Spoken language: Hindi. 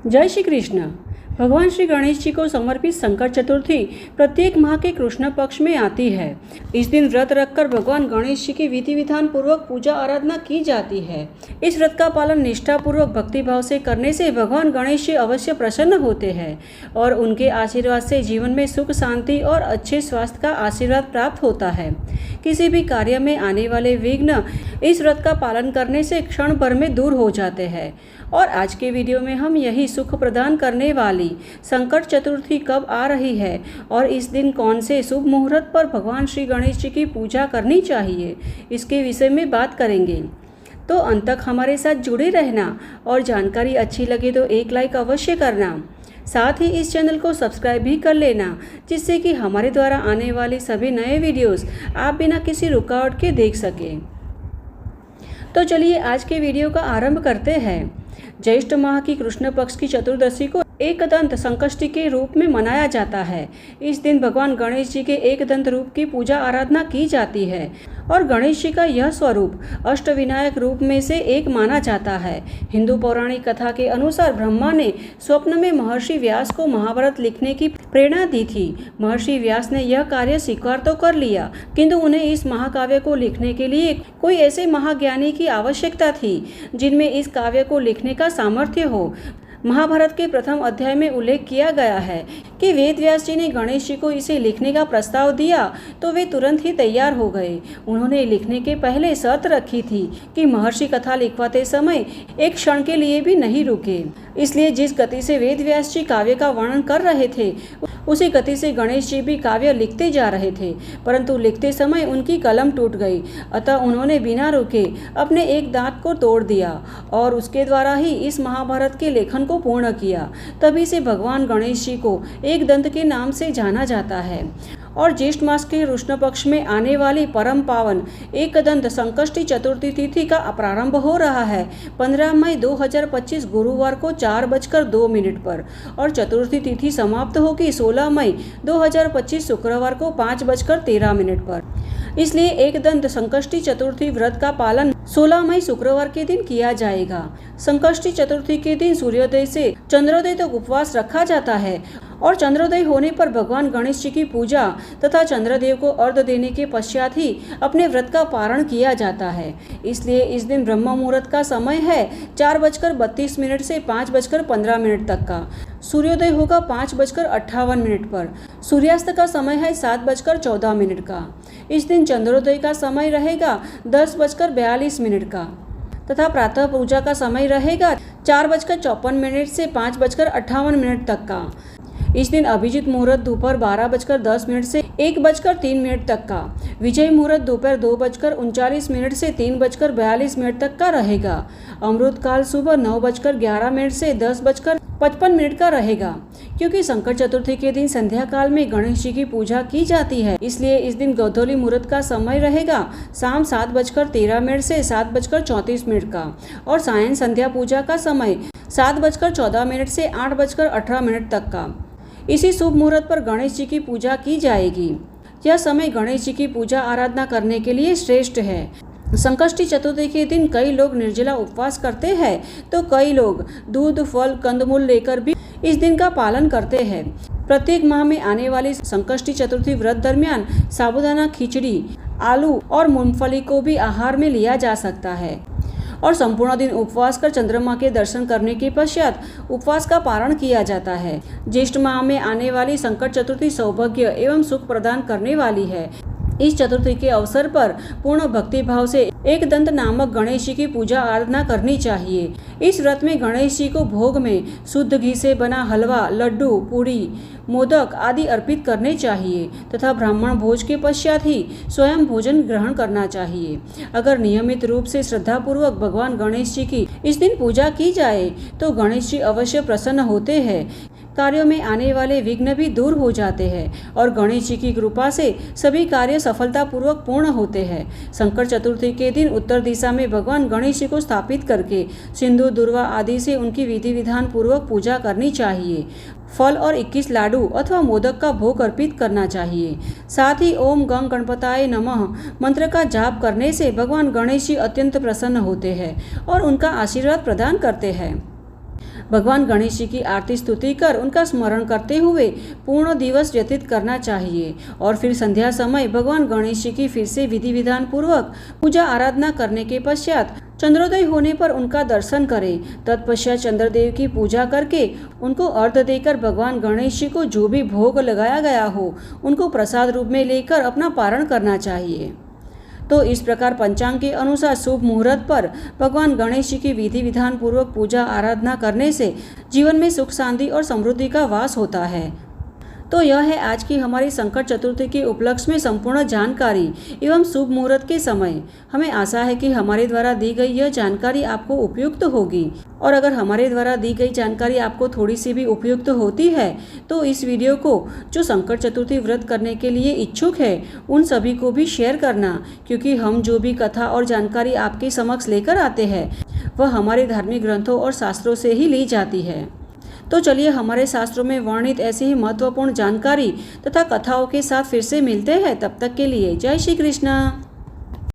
जय श्री कृष्ण। भगवान श्री गणेश जी को समर्पित संकट चतुर्थी प्रत्येक माह के कृष्ण पक्ष में आती है। इस दिन व्रत रखकर भगवान गणेश जी की विधि विधान पूर्वक पूजा आराधना की जाती है। इस व्रत का पालन निष्ठा पूर्वक भक्तिभाव से करने से भगवान गणेश जी अवश्य प्रसन्न होते हैं और उनके आशीर्वाद से जीवन में सुख शांति और अच्छे स्वास्थ्य का आशीर्वाद प्राप्त होता है। किसी भी कार्य में आने वाले विघ्न इस व्रत का पालन करने से क्षण भर में दूर हो जाते हैं। और आज के वीडियो में हम यही सुख प्रदान करने वाली संकट चतुर्थी कब आ रही है और इस दिन कौन से शुभ मुहूर्त पर भगवान श्री गणेश जी की पूजा करनी चाहिए, इसके विषय में बात करेंगे। तो अंत तक हमारे साथ जुड़े रहना और जानकारी अच्छी लगे तो एक लाइक अवश्य करना। साथ ही इस चैनल को सब्सक्राइब भी कर लेना, जिससे कि हमारे द्वारा आने वाले सभी नए वीडियोस आप बिना किसी रुकावट के देख सकें। तो चलिए आज के वीडियो का आरंभ करते हैं। ज्येष्ठ माह की कृष्ण पक्ष की चतुर्दशी को एकदंत संकष्टी के रूप में मनाया जाता है। इस दिन भगवान गणेश जी के एकदंत रूप की पूजा आराधना की जाती है और गणेश जी का यह स्वरूप अष्टविनायक रूप में से एक माना जाता है। हिंदू पौराणिक कथा के अनुसार ब्रह्मा ने स्वप्न में महर्षि व्यास को महाभारत लिखने की प्रेरणा दी थी। महर्षि व्यास ने यह कार्य स्वीकार तो कर लिया, किंतु उन्हें इस महाकाव्य को लिखने के लिए कोई ऐसे महाज्ञानी की आवश्यकता थी जिनमें इस काव्य को लिखने का सामर्थ्य हो। महाभारत के प्रथम अध्याय में उल्लेख किया गया है कि वेद व्यास जी ने गणेश जी को इसे लिखने का प्रस्ताव दिया तो वे तुरंत ही तैयार हो गए। उन्होंने लिखने के पहले शर्त रखी थी कि महर्षि कथा लिखवाते समय एक क्षण के लिए भी नहीं रुके। इसलिए जिस गति से वेद व्यास जी काव्य का वर्णन कर रहे थे उसी गति से गणेश जी भी काव्य लिखते जा रहे थे, परंतु लिखते समय उनकी कलम टूट गई। अतः उन्होंने बिना रुके अपने एक दांत को तोड़ दिया और उसके द्वारा ही इस महाभारत के लेखन को पूर्ण किया। तभी से भगवान गणेश जी को एकदंत के नाम से जाना जाता है। और ज्येष्ठ मास के कृष्ण पक्ष में आने वाली परम पावन एकदंत संकष्टी चतुर्थी तिथि का प्रारंभ हो रहा है 15 मई 2025 गुरुवार को 4:02 पर और चतुर्थी तिथि समाप्त होगी 16 मई 2025 शुक्रवार को 5:13 पर। इसलिए एकदंत संकष्टी चतुर्थी व्रत का पालन 16 मई शुक्रवार के दिन किया जाएगा। संकष्टी चतुर्थी के दिन सूर्योदय से चंद्रोदय तक उपवास रखा जाता है और चंद्रोदय होने पर भगवान गणेश जी की पूजा तथा चंद्रदेव को अर्घ्य देने के पश्चात ही अपने व्रत का पारण किया जाता है। इसलिए इस दिन ब्रह्म मुहूर्त का समय है 4:32 से 5:15 तक का। सूर्योदय होगा 5:58 पर। सूर्यास्त का समय है 7:14 का। इस दिन चंद्रोदय का समय रहेगा 10:42 का तथा प्रातः पूजा का समय रहेगा 4:54 से 5:58 तक का। इस दिन अभिजीत मुहूर्त दोपहर 12:10 से 1:03 तक का। विजय मुहूर्त दोपहर 2:39 से 3:42 तक का रहेगा। अमृत काल सुबह 9:11 से 10:55 का रहेगा। क्योंकि संकट चतुर्थी के दिन संध्या काल में गणेश जी की पूजा की जाती है, इसलिए इस दिन गोधूली मुहूर्त का समय रहेगा शाम 7:13 से 7:34 का और सायं संध्या पूजा का समय 7:14 से 8:18 तक का। इसी शुभ मुहूर्त पर गणेश जी की पूजा की जाएगी। यह समय गणेश जी की पूजा आराधना करने के लिए श्रेष्ठ है। संकष्टी चतुर्थी के दिन कई लोग निर्जला उपवास करते हैं तो कई लोग दूध फल कंदमूल लेकर भी इस दिन का पालन करते हैं। प्रत्येक माह में आने वाली संकष्टी चतुर्थी व्रत दरमियान साबूदाना खिचड़ी, आलू और मूंगफली को भी आहार में लिया जा सकता है और संपूर्ण दिन उपवास कर चंद्रमा के दर्शन करने के पश्चात उपवास का पारण किया जाता है। ज्येष्ठ माह में आने वाली संकट चतुर्थी सौभाग्य एवं सुख प्रदान करने वाली है। इस चतुर्थी के अवसर पर पूर्ण भक्ति भाव से एकदंत नामक गणेश जी की पूजा आराधना करनी चाहिए। इस व्रत में गणेश जी को भोग में शुद्ध घी से बना हलवा, लड्डू, पूड़ी, मोदक आदि अर्पित करने चाहिए तथा ब्राह्मण भोज के पश्चात ही स्वयं भोजन ग्रहण करना चाहिए। अगर नियमित रूप से श्रद्धापूर्वक भगवान गणेश जी की इस दिन पूजा की जाए तो गणेश जी अवश्य प्रसन्न होते हैं। कार्यों में आने वाले विघ्न भी दूर हो जाते हैं और गणेश जी की कृपा से सभी कार्य सफलतापूर्वक पूर्ण होते हैं। संकट चतुर्थी के दिन उत्तर दिशा में भगवान गणेश जी को स्थापित करके सिंदूर, दुर्वा आदि से उनकी विधि विधान पूर्वक पूजा करनी चाहिए। फल और 21 लाडू अथवा मोदक का भोग अर्पित करना चाहिए। साथ ही ओम गंग गणपताय नमः मंत्र का जाप करने से भगवान गणेश जी अत्यंत प्रसन्न होते हैं और उनका आशीर्वाद प्रदान करते हैं। भगवान गणेश जी की आरती स्तुति कर उनका स्मरण करते हुए पूर्ण दिवस व्यतीत करना चाहिए और फिर संध्या समय भगवान गणेश जी की फिर से विधि विधान पूर्वक पूजा आराधना करने के पश्चात चंद्रोदय होने पर उनका दर्शन करें। तत्पश्चात चंद्रदेव की पूजा करके उनको अर्घ्य देकर भगवान गणेश जी को जो भी भोग लगाया गया हो उनको प्रसाद रूप में लेकर अपना पारण करना चाहिए। तो इस प्रकार पंचांग के अनुसार शुभ मुहूर्त पर भगवान गणेश जी की विधि विधान पूर्वक पूजा आराधना करने से जीवन में सुख शांति और समृद्धि का वास होता है। तो यह है आज की हमारी संकट चतुर्थी के उपलक्ष्य में संपूर्ण जानकारी एवं शुभ मुहूर्त के समय। हमें आशा है कि हमारे द्वारा दी गई यह जानकारी आपको उपयुक्त होगी और अगर हमारे द्वारा दी गई जानकारी आपको थोड़ी सी भी उपयुक्त होती है तो इस वीडियो को जो संकट चतुर्थी व्रत करने के लिए इच्छुक है उन सभी को भी शेयर करना, क्योंकि हम जो भी कथा और जानकारी आपके समक्ष लेकर आते हैं वह हमारे धार्मिक ग्रंथों और शास्त्रों से ही ली जाती है। तो चलिए हमारे शास्त्रों में वर्णित ऐसी ही महत्वपूर्ण जानकारी तथा कथाओं के साथ फिर से मिलते हैं। तब तक के लिए जय श्री कृष्ण।